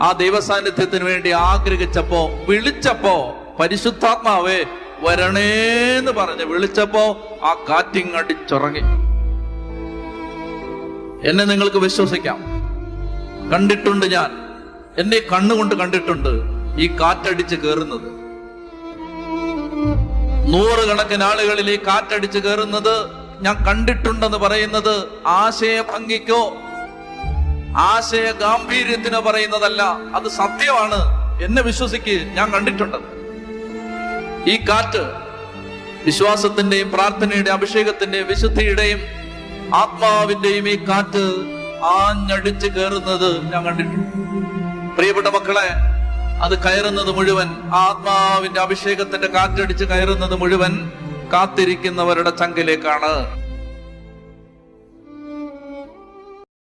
ആ ദൈവസാന്നിധ്യത്തിന് വേണ്ടി ആഗ്രഹിച്ചപ്പോ, വിളിച്ചപ്പോ, പരിശുദ്ധാത്മാവേ വരണേന്ന് പറഞ്ഞ് വിളിച്ചപ്പോ ആ കാറ്റിങ്ങടിച്ചുറങ്ങി. എന്നെ നിങ്ങൾക്ക് വിശ്വസിക്കാം, കണ്ടിട്ടുണ്ട്. ഞാൻ എന്നെ കണ്ണുകൊണ്ട് കണ്ടിട്ടുണ്ട് ഈ കാറ്റടിച്ച് കയറുന്നത്. 100 കണക്കിന് ആളുകളിൽ ഈ കാറ്റടിച്ച് കയറുന്നത് ഞാൻ കണ്ടിട്ടുണ്ടെന്ന് പറയുന്നത് ആശയഭംഗിക്കോ ആശയ ഗാംഭീര്യത്തിനോ പറയുന്നതല്ല, അത് സത്യമാണ്. എന്നെ വിശ്വസിക്ക്, ഞാൻ കണ്ടിട്ടുണ്ട്. ഈ കാറ്റ് വിശ്വാസത്തിന്റെയും പ്രാർത്ഥനയുടെയും അഭിഷേകത്തിന്റെയും വിശുദ്ധിയുടെയും ആത്മാവിന്റെയും ഈ കാറ്റ് ആഞ്ഞടിച്ച് കയറുന്നത് ഞാൻ കണ്ടിട്ടുണ്ട്. പ്രിയപ്പെട്ട മക്കളെ, അത് കയറുന്നത് മുഴുവൻ, ആത്മാവിന്റെ അഭിഷേകത്തിന്റെ കാറ്റടിച്ച് കയറുന്നത് മുഴുവൻ കാത്തിരിക്കുന്നവരുടെ ചങ്കിലേക്കാണ്.